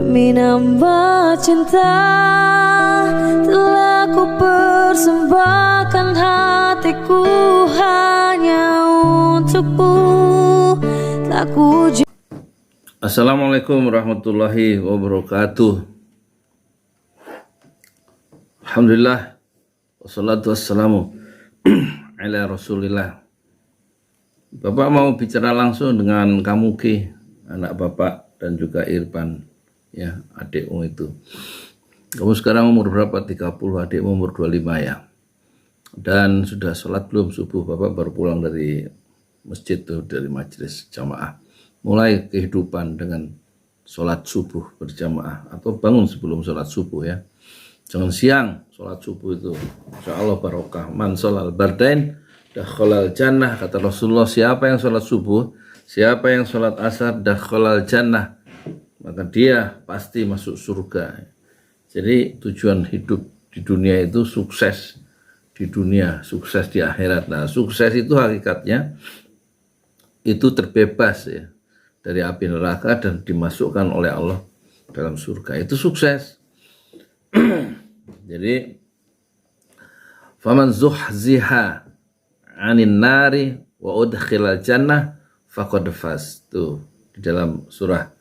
demi nambah cinta. Telah ku persembahkan hatiku hanya untukmu. Telah ku. Assalamualaikum warahmatullahi wabarakatuh. Alhamdulillah, wassalatu wassalamu ala rasulillah. Bapak mau bicara langsung dengan kamu Ki, anak Bapak, dan juga Irfan, ya, adikmu itu. Kamu sekarang umur berapa? 30, adikmu umur 25 ya. Dan sudah sholat belum subuh? Bapak baru pulang dari masjid tuh, dari majelis jamaah. Mulai kehidupan dengan sholat subuh berjamaah atau bangun sebelum sholat subuh ya. Jangan siang sholat subuh itu, insya Allah barokah. Man sholal bardain dakhalal jannah, kata Rasulullah. Siapa yang sholat subuh, siapa yang sholat asar, dakhalal jannah, maka dia pasti masuk surga. Jadi tujuan hidup di dunia itu sukses di dunia, sukses di akhirat. Nah, sukses itu hakikatnya itu terbebas ya dari api neraka dan dimasukkan oleh Allah dalam surga. Itu sukses. Jadi faman zuhziha 'anin nari wa udkhilal jannah faqad faz. Tuh di dalam surah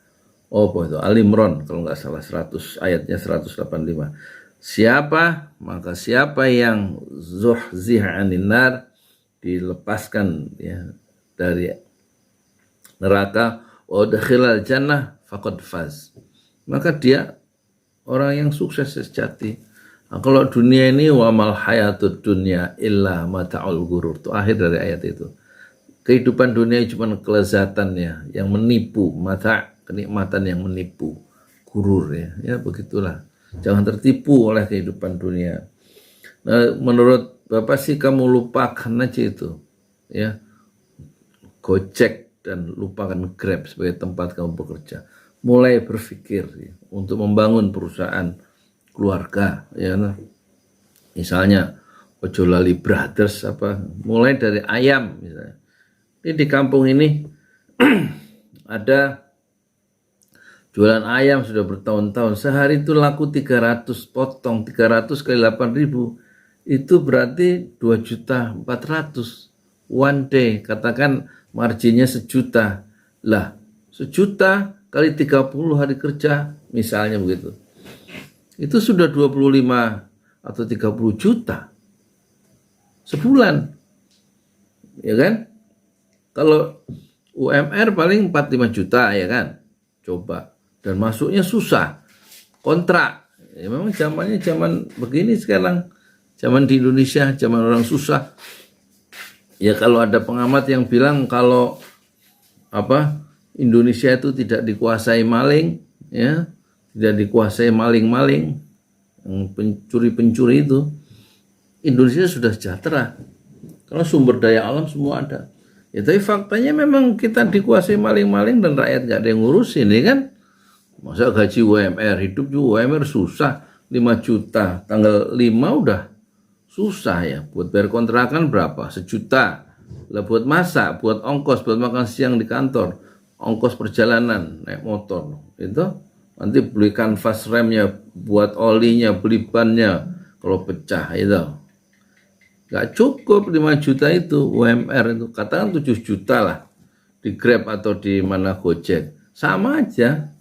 itu Al Imran kalau nggak salah 100 ayatnya 185. Siapa yang zuhziha 'anin nar, dilepaskan ya dari neraka, wa udkhilal jannah faqad faz, maka dia orang yang sukses sejati. Nah, kalau dunia ini wa mal hayatud dunya illa mata'ul ghurur, itu akhir dari ayat itu. Kehidupan dunia cuma kelezatannya yang menipu, mata kenikmatan yang menipu, gurur ya. Ya begitulah. Jangan tertipu oleh kehidupan dunia. Nah, menurut Bapak sih kamu lupakan aja itu. Ya. Gojek dan lupakan Grab sebagai tempat kamu bekerja. Mulai berpikir ya, untuk membangun perusahaan keluarga ya. Misalnya Ojolali Brothers apa, mulai dari ayam misalnya. Ini di kampung ini ada jualan ayam sudah bertahun-tahun. Sehari itu laku 300 potong, 300 kali 8.000. Itu berarti 2.400.000 one day. Katakan marginnya 1 juta. Lah, 1 juta kali 30 hari kerja misalnya begitu. Itu sudah 25 atau 30 juta sebulan. Ya kan? Kalau UMR paling 4-5 juta ya kan? Coba. Dan masuknya susah. Kontrak. Ya memang zamannya zaman begini sekarang. Zaman di Indonesia, zaman orang susah. Ya kalau ada pengamat yang bilang kalau Indonesia itu tidak dikuasai maling, ya, tidak dikuasai maling-maling, pencuri-pencuri itu, Indonesia sudah sejahtera. Karena sumber daya alam semua ada. Ya tapi faktanya memang kita dikuasai maling-maling dan rakyat nggak ada yang ngurusin, ya kan? Masa gaji UMR, hidup juga UMR susah, 5 juta, tanggal 5 udah susah ya. Buat bayar kontrakan berapa? 1 juta. Lah buat masak, buat ongkos, buat makan siang di kantor, ongkos perjalanan naik motor itu nanti beli kanvas remnya, buat olinya, beli bannya kalau pecah itu nggak cukup 5 juta itu UMR itu, katakan 7 juta lah di Grab atau di mana Gojek, sama aja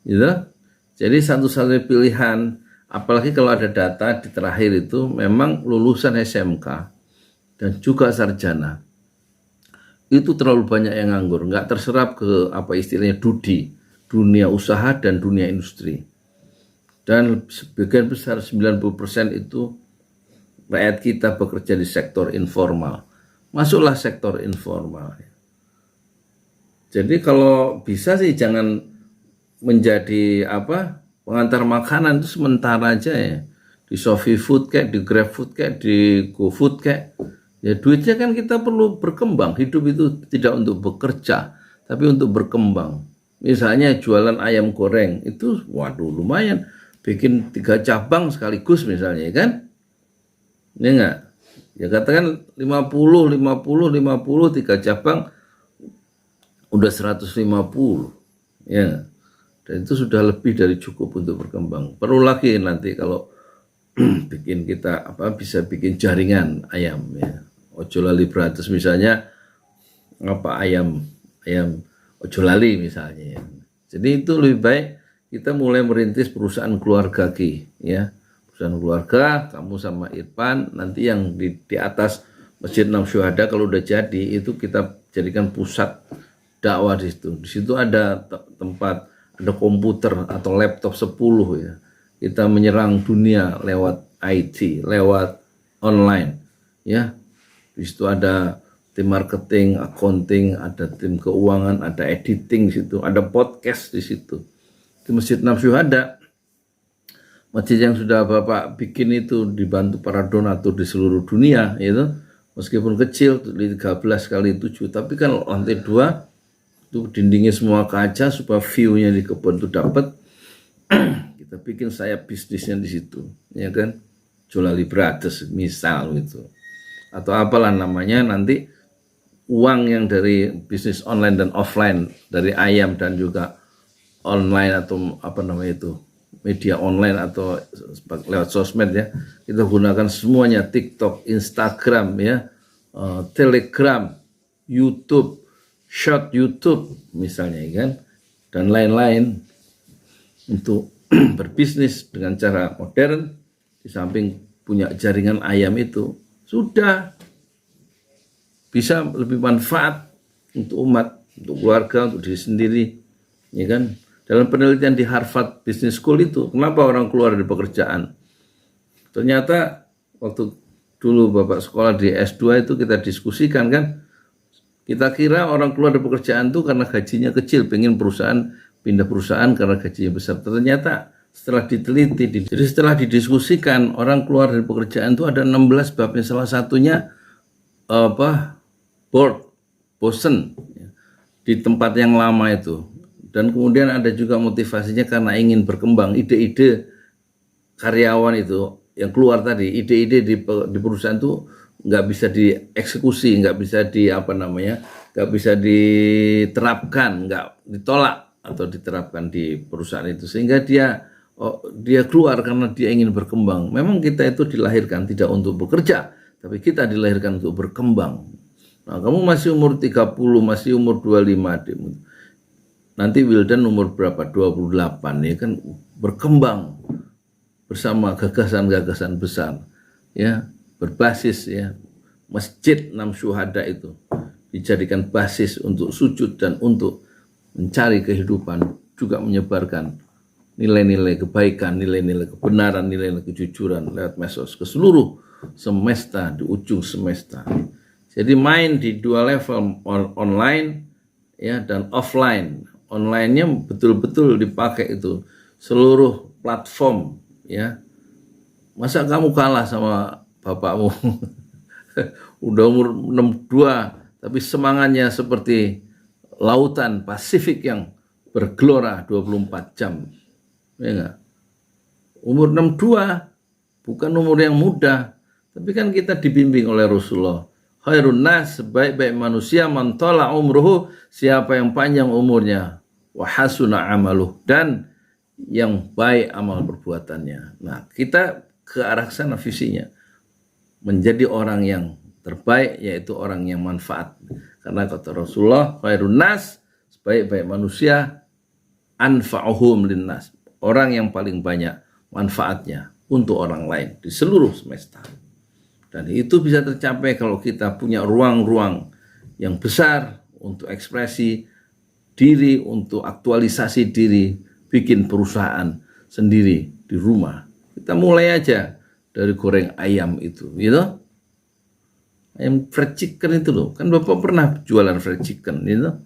gitu. Jadi satu-satunya pilihan, apalagi kalau ada data di terakhir itu memang lulusan SMK dan juga sarjana itu terlalu banyak yang nganggur, nggak terserap ke istilahnya dunia usaha dan dunia industri. Dan sebagian besar 90% itu rakyat kita bekerja di sektor informal. Masuklah sektor informal. Jadi kalau bisa sih jangan menjadi pengantar makanan, itu sementara aja ya. Di Shopee Food kayak, di Grab Food kayak, di GoFood kayak. Ya duitnya kan kita perlu berkembang. Hidup itu tidak untuk bekerja, tapi untuk berkembang. Misalnya jualan ayam goreng, itu waduh lumayan. Bikin 3 cabang sekaligus misalnya kan. Ini enggak? Ya katakan 50, 3 cabang udah 150. Ya. Dan itu sudah lebih dari cukup untuk berkembang. Perlu lagi nanti kalau bikin kita bisa bikin jaringan ayam ya. Ojo lali Brothers misalnya ayam ojo lali misalnya ya. Jadi itu lebih baik kita mulai merintis perusahaan keluarga ya. Perusahaan keluarga, kamu sama Irfan, nanti yang di atas Masjid Enam Syuhada kalau udah jadi itu kita jadikan pusat dakwah di situ. Di situ ada tempat, ada komputer atau laptop 10 ya. Kita menyerang dunia lewat IT, lewat online ya. Di situ ada tim marketing, accounting, ada tim keuangan, ada editing di situ, ada podcast di situ. Di Masjid Enam Syuhada, masjid yang sudah Bapak bikin itu dibantu para donatur di seluruh dunia itu, meskipun kecil 13 kali 7, tapi kan lantai 2 itu dindingnya semua kaca supaya view-nya di kebun itu dapat. Kita bikin sayap bisnisnya di situ, ya kan? Jolali Brothers misal gitu. Atau apalah namanya nanti uang yang dari bisnis online dan offline, dari ayam dan juga online atau apa namanya itu, media online atau lewat sosmed ya, kita gunakan semuanya, TikTok, Instagram ya, Telegram, YouTube, Short YouTube misalnya kan, dan lain-lain untuk berbisnis dengan cara modern. Di samping punya jaringan ayam itu sudah bisa lebih manfaat untuk umat, untuk keluarga, untuk diri sendiri, ya kan? Dalam penelitian di Harvard Business School itu, kenapa orang keluar dari pekerjaan? Ternyata waktu dulu Bapak sekolah di S2 itu kita diskusikan kan, kita kira orang keluar dari pekerjaan itu karena gajinya kecil, pengen pindah perusahaan karena gajinya besar. Ternyata setelah diteliti, jadi setelah didiskusikan, orang keluar dari pekerjaan itu ada 16 babnya, salah satunya bosen di tempat yang lama itu. Dan kemudian ada juga motivasinya karena ingin berkembang. Ide-ide karyawan itu yang keluar tadi, ide-ide di perusahaan itu nggak bisa dieksekusi, nggak bisa nggak bisa diterapkan, nggak ditolak atau diterapkan di perusahaan itu, sehingga dia keluar karena dia ingin berkembang. Memang kita itu dilahirkan tidak untuk bekerja, tapi kita dilahirkan untuk berkembang. Nah, kamu masih umur 30, masih umur 25, nanti Wildan umur berapa? 28 ya kan, berkembang bersama gagasan-gagasan besar ya, berbasis ya. Masjid Enam Syuhada itu dijadikan basis untuk sujud dan untuk mencari kehidupan, juga menyebarkan nilai-nilai kebaikan, nilai-nilai kebenaran, nilai-nilai kejujuran lewat medsos ke seluruh semesta, di ujung semesta. Jadi main di dua level, online ya dan offline. Online-nya betul-betul dipakai itu seluruh platform ya. Masa kamu kalah sama bapakmu? Udah umur 62 tapi semangatnya seperti lautan Pasifik yang bergelora 24 jam. Ya enggak? Umur 62 bukan umur yang muda, tapi kan kita dibimbing oleh Rasulullah. Khairun nas, sebaik-baik manusia, man tala umruhu, siapa yang panjang umurnya, wa hasuna amaluh, dan yang baik amal perbuatannya. Nah, kita ke arah sana visinya. Menjadi orang yang terbaik, yaitu orang yang manfaat. Karena kata Rasulullah, khairun nas, sebaik-baik manusia, anfa'uhum linnas, orang yang paling banyak manfaatnya untuk orang lain di seluruh semesta. Dan itu bisa tercapai kalau kita punya ruang-ruang yang besar untuk ekspresi diri, untuk aktualisasi diri, bikin perusahaan sendiri di rumah. Kita mulai aja dari goreng ayam itu, gitu. Ayam fried chicken itu loh, kan Bapak pernah jualan fried chicken, gitu.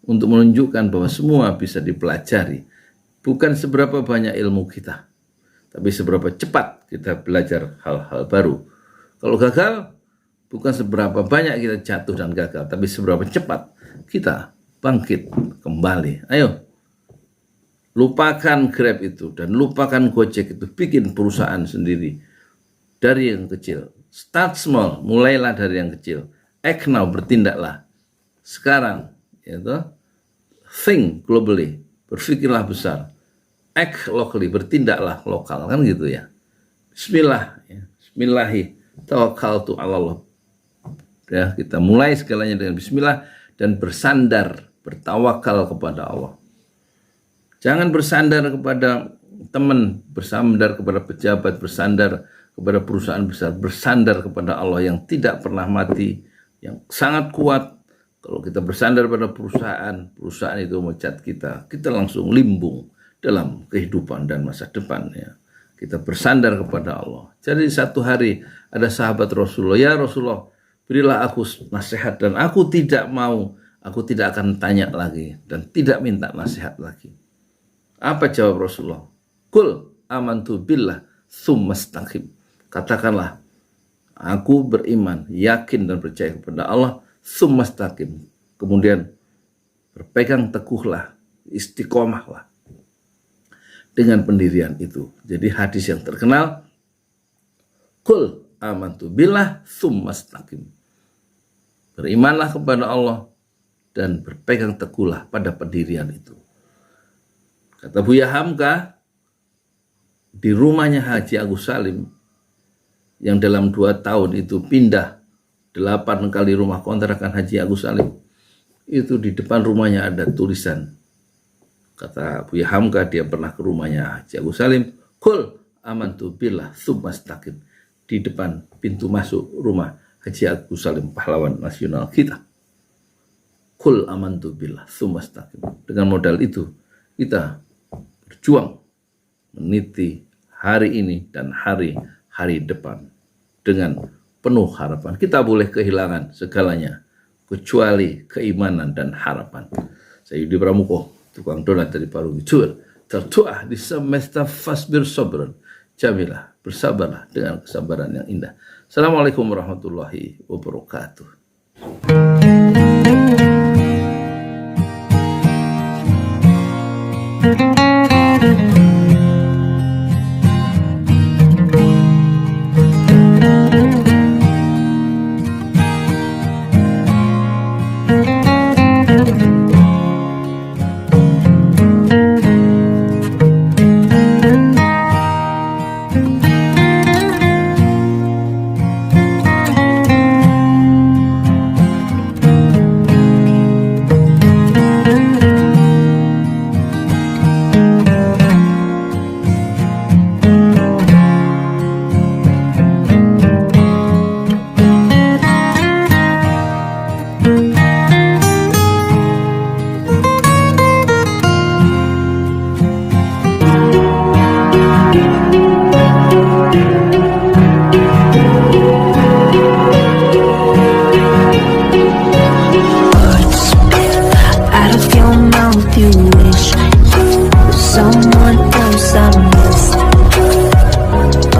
Untuk menunjukkan bahwa semua bisa dipelajari. Bukan seberapa banyak ilmu kita, tapi seberapa cepat kita belajar hal-hal baru. Kalau gagal, bukan seberapa banyak kita jatuh dan gagal, tapi seberapa cepat kita bangkit kembali. Ayo, lupakan Grab itu dan lupakan Gojek itu, bikin perusahaan sendiri dari yang kecil. Start small, mulailah dari yang kecil. Act now, bertindaklah sekarang, yaitu think globally, berpikirlah besar. Act locally, bertindaklah lokal, kan gitu ya. Bismillah, ya. Bismillahi, tawakkaltu 'ala Allah. Ya, kita mulai segalanya dengan bismillah dan bersandar, bertawakal kepada Allah. Jangan bersandar kepada teman, bersandar kepada pejabat, bersandar kepada perusahaan besar, bersandar kepada Allah yang tidak pernah mati, yang sangat kuat. Kalau kita bersandar pada perusahaan, perusahaan itu mecat kita, kita langsung limbung dalam kehidupan dan masa depan. Ya. Kita bersandar kepada Allah. Jadi satu hari ada sahabat Rasulullah, ya Rasulullah, berilah aku nasihat dan aku tidak akan tanya lagi dan tidak minta nasihat lagi. Apa jawab Rasulullah? Qul amantu billah tsumma istaqim. Katakanlah, aku beriman, yakin dan percaya kepada Allah, tsumma istaqim. Kemudian berpegang teguhlah, istiqomahlah dengan pendirian itu. Jadi hadis yang terkenal, Qul amantu billah tsumma istaqim. Berimanlah kepada Allah dan berpegang teguhlah pada pendirian itu. Kata Buya Hamka, di rumahnya Haji Agus Salim, yang dalam 2 tahun itu pindah 8 kali rumah kontrakan Haji Agus Salim, itu di depan rumahnya ada tulisan. Kata Buya Hamka, dia pernah ke rumahnya Haji Agus Salim, Qul amantu billah tsumma istaqim. Di depan pintu masuk rumah Haji Agus Salim, pahlawan nasional kita. Qul amantu billah tsumma istaqim. Dengan modal itu kita berjuang meniti hari ini dan hari depan dengan penuh harapan. Kita boleh kehilangan segalanya kecuali keimanan dan harapan. Saya Yudi Pramuko, tukang donat dari Parung Icur. Tertuah di semesta fasbir sabran jamilah, bersabarlah dengan kesabaran yang indah. Assalamualaikum warahmatullahi wabarakatuh. you wish someone else I missed.